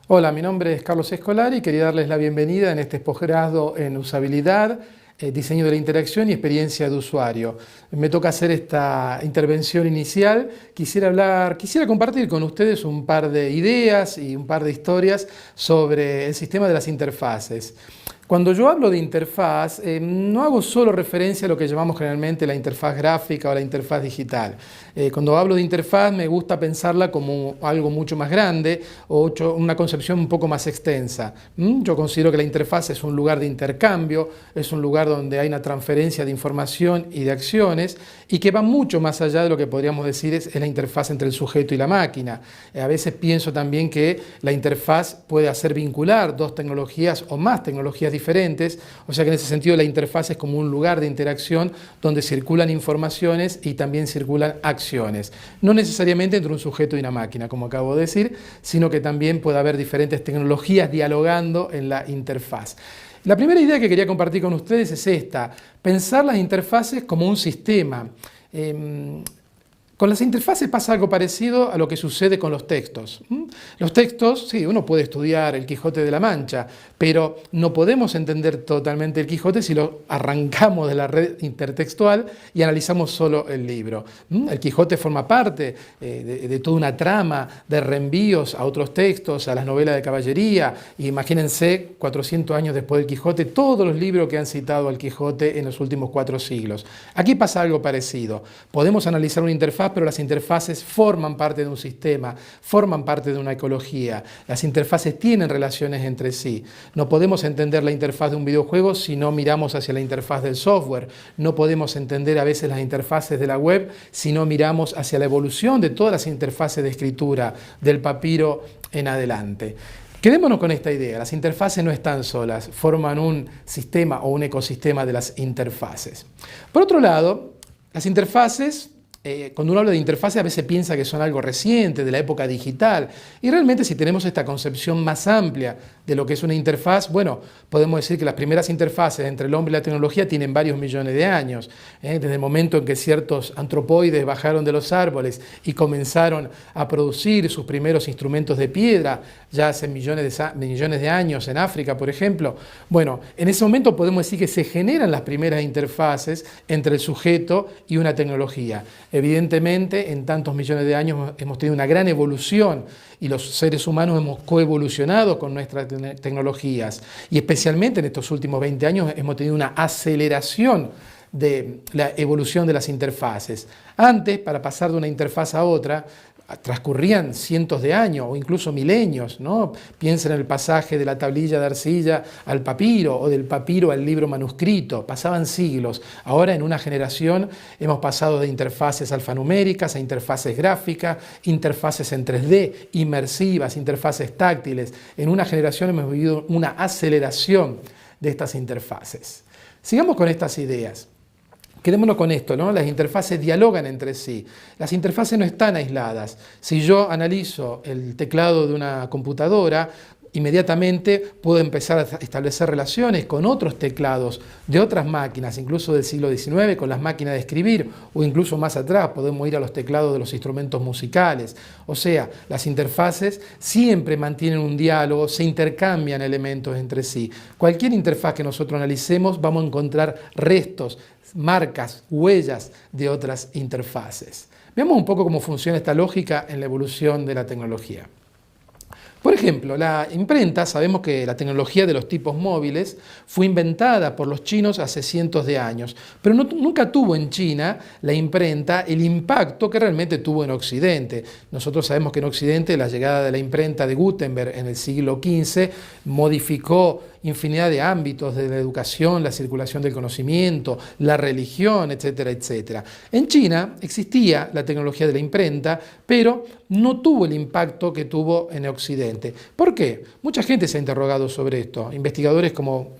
Hola, mi nombre es Carlos Escolari y quería darles la bienvenida en este posgrado en usabilidad, diseño de la interacción y experiencia de usuario. Me toca hacer esta intervención inicial. Quisiera compartir con ustedes un par de ideas y un par de historias sobre el sistema de las interfaces. Cuando yo hablo de interfaz, no hago solo referencia a lo que llamamos generalmente la interfaz gráfica o la interfaz digital. Cuando hablo de interfaz me gusta pensarla como algo mucho más grande o una concepción un poco más extensa. Yo considero que la interfaz es un lugar de intercambio, es un lugar donde hay una transferencia de información y de acciones y que va mucho más allá de lo que podríamos decir es la interfaz entre el sujeto y la máquina. A veces pienso también que la interfaz puede hacer vincular dos tecnologías o más tecnologías diferentes, o sea que en ese sentido la interfaz es como un lugar de interacción donde circulan informaciones y también circulan acciones. No necesariamente entre un sujeto y una máquina, como acabo de decir, sino que también puede haber diferentes tecnologías dialogando en la interfaz. La primera idea que quería compartir con ustedes es esta: pensar las interfaces como un sistema. Con las interfaces pasa algo parecido a lo que sucede con los textos. Los textos, sí, uno puede estudiar el Quijote de la Mancha, pero no podemos entender totalmente el Quijote si lo arrancamos de la red intertextual y analizamos solo el libro. El Quijote forma parte de toda una trama de reenvíos a otros textos, a las novelas de caballería. Y imagínense, 400 años después del Quijote, todos los libros que han citado al Quijote en los últimos 4 siglos. Aquí pasa algo parecido. Podemos analizar una interfaz, pero las interfaces forman parte de un sistema, forman parte de una ecología. Las interfaces tienen relaciones entre sí. No podemos entender la interfaz de un videojuego si no miramos hacia la interfaz del software. No podemos entender a veces las interfaces de la web si no miramos hacia la evolución de todas las interfaces de escritura, del papiro en adelante. Quedémonos con esta idea: las interfaces no están solas, forman un sistema o un ecosistema de las interfaces. Por otro lado, las interfaces, cuando uno habla de interfaces a veces piensa que son algo reciente, de la época digital, y realmente si tenemos esta concepción más amplia de lo que es una interfaz, bueno, podemos decir que las primeras interfaces entre el hombre y la tecnología tienen varios millones de años, desde el momento en que ciertos antropoides bajaron de los árboles y comenzaron a producir sus primeros instrumentos de piedra, ya hace millones de años en África, por ejemplo. Bueno, en ese momento podemos decir que se generan las primeras interfaces entre el sujeto y una tecnología. Evidentemente, en tantos millones de años hemos tenido una gran evolución y los seres humanos hemos coevolucionado con nuestras tecnologías. Y especialmente en estos últimos 20 años hemos tenido una aceleración de la evolución de las interfaces. Antes, para pasar de una interfaz a otra, transcurrían cientos de años o incluso milenios, ¿no? Piensen en el pasaje de la tablilla de arcilla al papiro o del papiro al libro manuscrito. Pasaban siglos. Ahora, en una generación, hemos pasado de interfaces alfanuméricas a interfaces gráficas, interfaces en 3D, inmersivas, interfaces táctiles. En una generación hemos vivido una aceleración de estas interfaces. Sigamos con estas ideas. Quedémonos con esto, ¿no? Las interfaces dialogan entre sí. Las interfaces no están aisladas. Si yo analizo el teclado de una computadora, inmediatamente puedo empezar a establecer relaciones con otros teclados de otras máquinas, incluso del siglo XIX, con las máquinas de escribir, o incluso más atrás podemos ir a los teclados de los instrumentos musicales. O sea, las interfaces siempre mantienen un diálogo, se intercambian elementos entre sí. Cualquier interfaz que nosotros analicemos vamos a encontrar restos, marcas, huellas de otras interfaces. Veamos un poco cómo funciona esta lógica en la evolución de la tecnología. Por ejemplo, la imprenta, sabemos que la tecnología de los tipos móviles fue inventada por los chinos hace cientos de años, pero nunca tuvo en China la imprenta el impacto que realmente tuvo en Occidente. Nosotros sabemos que en Occidente la llegada de la imprenta de Gutenberg en el siglo XV modificó infinidad de ámbitos de la educación, la circulación del conocimiento, la religión, etcétera, etcétera. En China existía la tecnología de la imprenta, pero no tuvo el impacto que tuvo en Occidente. ¿Por qué? Mucha gente se ha interrogado sobre esto. Investigadores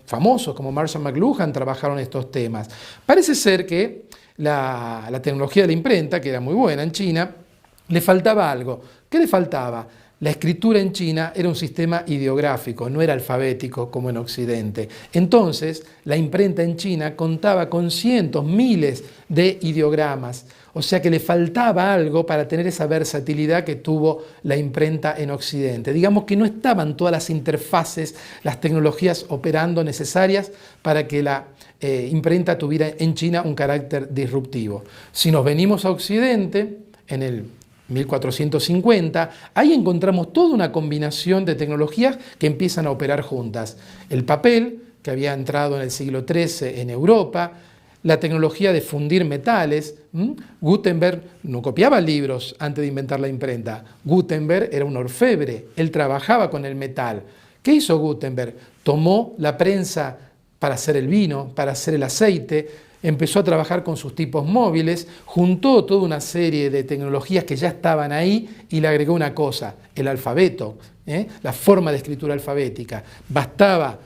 famosos como Marshall McLuhan trabajaron estos temas. Parece ser que la tecnología de la imprenta, que era muy buena en China, le faltaba algo. ¿Qué le faltaba? la escritura en China era un sistema ideográfico, no era alfabético como en Occidente. Entonces, la imprenta en China contaba con cientos, miles de ideogramas, o sea que le faltaba algo para tener esa versatilidad que tuvo la imprenta en Occidente. Digamos que no estaban todas las interfaces, las tecnologías operando necesarias para que la imprenta tuviera en China un carácter disruptivo. Si nos venimos a Occidente, en el 1450, ahí encontramos toda una combinación de tecnologías que empiezan a operar juntas. El papel, que había entrado en el siglo XIII en Europa, la tecnología de fundir metales. Gutenberg no copiaba libros antes de inventar la imprenta. Gutenberg era un orfebre, él trabajaba con el metal. ¿Qué hizo Gutenberg? Tomó la prensa para hacer el vino, para hacer el aceite, empezó a trabajar con sus tipos móviles, juntó toda una serie de tecnologías que ya estaban ahí y le agregó una cosa, el alfabeto, la forma de escritura alfabética. Bastaba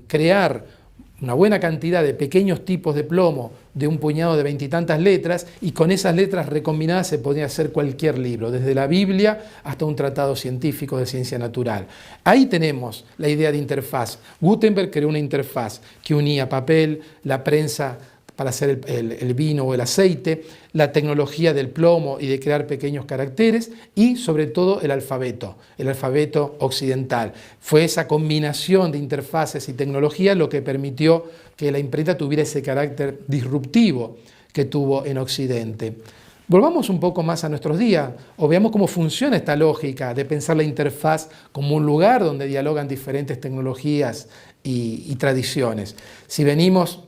crear una buena cantidad de pequeños tipos de plomo de un puñado de 20 y tantas letras, y con esas letras recombinadas se podía hacer cualquier libro, desde la Biblia hasta un tratado científico de ciencia natural. Ahí tenemos la idea de interfaz. Gutenberg creó una interfaz que unía papel, la prensa para hacer el vino o el aceite, la tecnología del plomo y de crear pequeños caracteres, y sobre todo el alfabeto occidental. Fue esa combinación de interfaces y tecnología lo que permitió que la imprenta tuviera ese carácter disruptivo que tuvo en Occidente. Volvamos un poco más a nuestros días, o veamos cómo funciona esta lógica de pensar la interfaz como un lugar donde dialogan diferentes tecnologías y tradiciones. Si venimos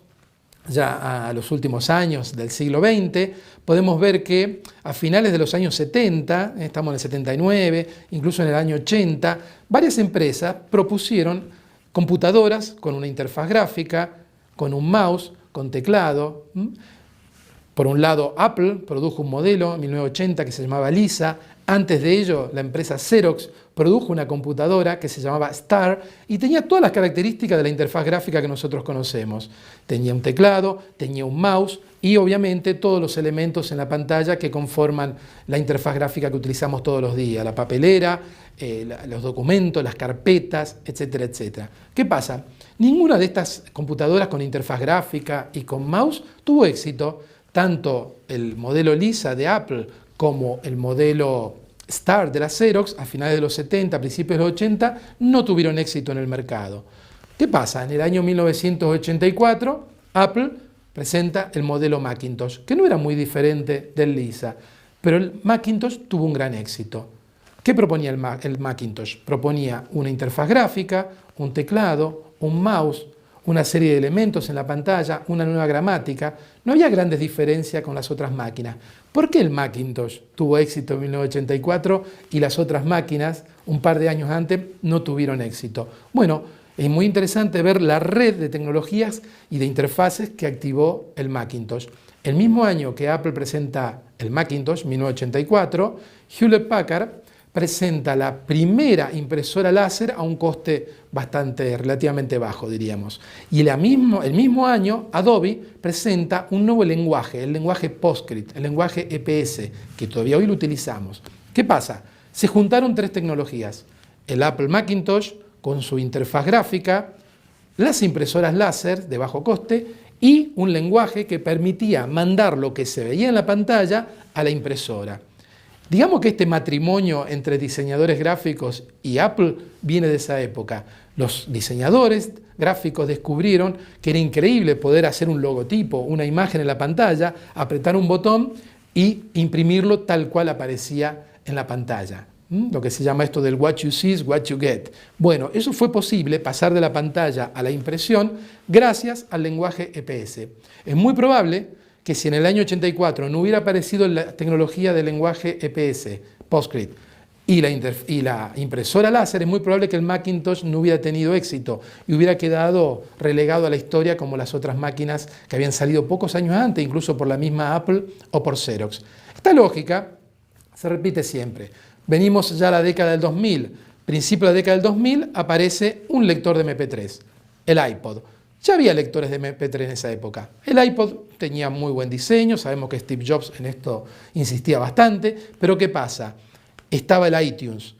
ya a los últimos años del siglo XX, podemos ver que a finales de los años 70, estamos en el 79, incluso en el año 80, varias empresas propusieron computadoras con una interfaz gráfica, con un mouse, con teclado. Por un lado, Apple produjo un modelo en 1980 que se llamaba Lisa. Antes de ello, la empresa Xerox produjo una computadora que se llamaba Star y tenía todas las características de la interfaz gráfica que nosotros conocemos. Tenía un teclado, tenía un mouse y obviamente todos los elementos en la pantalla que conforman la interfaz gráfica que utilizamos todos los días, la papelera, los documentos, las carpetas, etcétera, etcétera. ¿Qué pasa? Ninguna de estas computadoras con interfaz gráfica y con mouse tuvo éxito. Tanto el modelo Lisa de Apple como el modelo Star de la Xerox a finales de los 70, principios de los 80, no tuvieron éxito en el mercado. ¿Qué pasa? En el año 1984, Apple presenta el modelo Macintosh, que no era muy diferente del Lisa, pero el Macintosh tuvo un gran éxito. ¿Qué proponía el Macintosh? Proponía una interfaz gráfica, un teclado, un mouse, una serie de elementos en la pantalla, una nueva gramática. No había grandes diferencias con las otras máquinas. ¿Por qué el Macintosh tuvo éxito en 1984 y las otras máquinas, un par de años antes, no tuvieron éxito? Bueno, es muy interesante ver la red de tecnologías y de interfaces que activó el Macintosh. El mismo año que Apple presenta el Macintosh, 1984, Hewlett Packard presenta la primera impresora láser a un coste relativamente bajo, diríamos. Y el mismo año, Adobe presenta un nuevo lenguaje, el lenguaje PostScript, el lenguaje EPS, que todavía hoy lo utilizamos. ¿Qué pasa? Se juntaron tres tecnologías: el Apple Macintosh con su interfaz gráfica, las impresoras láser de bajo coste y un lenguaje que permitía mandar lo que se veía en la pantalla a la impresora. Digamos que este matrimonio entre diseñadores gráficos y Apple viene de esa época. Los diseñadores gráficos descubrieron que era increíble poder hacer un logotipo, una imagen en la pantalla, apretar un botón y imprimirlo tal cual aparecía en la pantalla. Lo que se llama esto del what you see is what you get. Bueno, eso fue posible, pasar de la pantalla a la impresión, gracias al lenguaje EPS. Es muy probable que si en el año 84 no hubiera aparecido la tecnología del lenguaje EPS, PostScript, y la impresora láser, es muy probable que el Macintosh no hubiera tenido éxito y hubiera quedado relegado a la historia como las otras máquinas que habían salido pocos años antes, incluso por la misma Apple o por Xerox. Esta lógica se repite siempre. Venimos ya a la década del 2000. Principio de la década del 2000 aparece un lector de MP3, el iPod. Ya había lectores de MP3 en esa época. El iPod tenía muy buen diseño, sabemos que Steve Jobs en esto insistía bastante, pero ¿qué pasa? Estaba el iTunes.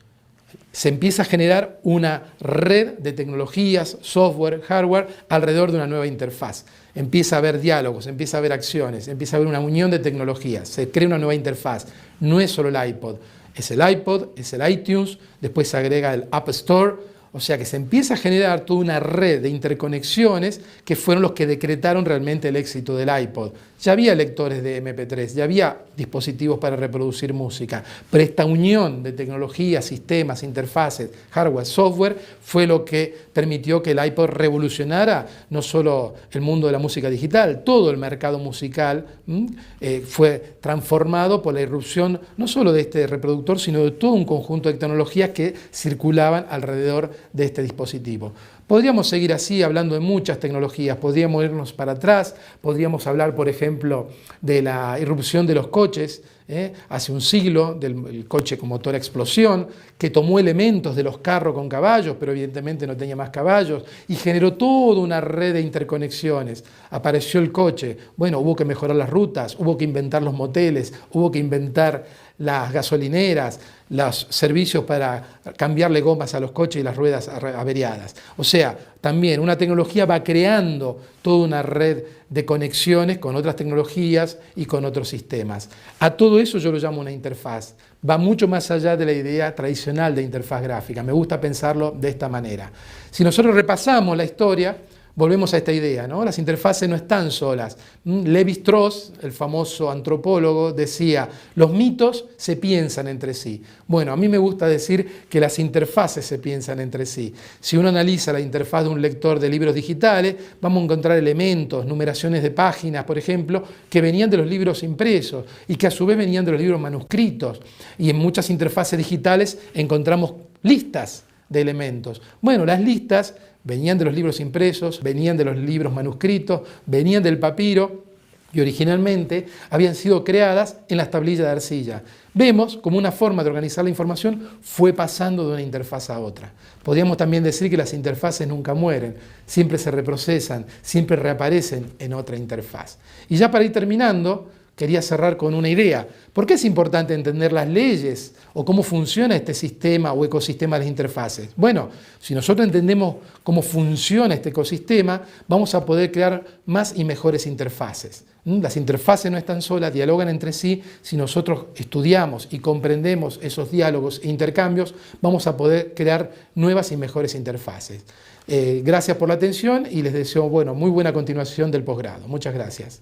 se empieza a generar una red de tecnologías, software, hardware, alrededor de una nueva interfaz. Empieza a haber diálogos, empieza a haber acciones, empieza a haber una unión de tecnologías, se crea una nueva interfaz. No es solo el iPod, es el iPod, es el iTunes, después se agrega el App Store. O sea que se empieza a generar toda una red de interconexiones que fueron los que decretaron realmente el éxito del iPod. Ya había lectores de MP3, ya había dispositivos para reproducir música, pero esta unión de tecnologías, sistemas, interfaces, hardware, software, fue lo que permitió que el iPod revolucionara no solo el mundo de la música digital, todo el mercado musical fue transformado por la irrupción no solo de este reproductor, sino de todo un conjunto de tecnologías que circulaban alrededor de este dispositivo. Podríamos seguir así hablando de muchas tecnologías, podríamos irnos para atrás, podríamos hablar, por ejemplo, de la irrupción de los coches, hace un siglo, del coche con motor a explosión, que tomó elementos de los carros con caballos, pero evidentemente no tenía más caballos, y generó toda una red de interconexiones. Apareció el coche, bueno, hubo que mejorar las rutas, hubo que inventar los moteles, hubo que inventar las gasolineras, los servicios para cambiarle gomas a los coches y las ruedas averiadas. O sea, también una tecnología va creando toda una red de conexiones con otras tecnologías y con otros sistemas. A todo eso yo lo llamo una interfaz. Va mucho más allá de la idea tradicional de interfaz gráfica. Me gusta pensarlo de esta manera. Si nosotros repasamos la historia, volvemos a esta idea, ¿no? Las interfaces no están solas. Lévi-Strauss, el famoso antropólogo, decía, los mitos se piensan entre sí. Bueno, a mí me gusta decir que las interfaces se piensan entre sí. Si uno analiza la interfaz de un lector de libros digitales, vamos a encontrar elementos, numeraciones de páginas, por ejemplo, que venían de los libros impresos y que a su vez venían de los libros manuscritos. Y en muchas interfaces digitales encontramos listas de elementos. Bueno, las listas venían de los libros impresos, venían de los libros manuscritos, venían del papiro y originalmente habían sido creadas en las tablillas de arcilla. Vemos como una forma de organizar la información fue pasando de una interfaz a otra. Podríamos también decir que las interfaces nunca mueren, siempre se reprocesan, siempre reaparecen en otra interfaz. Y ya para ir terminando, quería cerrar con una idea. ¿Por qué es importante entender las leyes o cómo funciona este sistema o ecosistema de las interfaces? Bueno, si nosotros entendemos cómo funciona este ecosistema, vamos a poder crear más y mejores interfaces. Las interfaces no están solas, dialogan entre sí. Si nosotros estudiamos y comprendemos esos diálogos e intercambios, vamos a poder crear nuevas y mejores interfaces. Gracias por la atención y les deseo muy buena continuación del posgrado. Muchas gracias.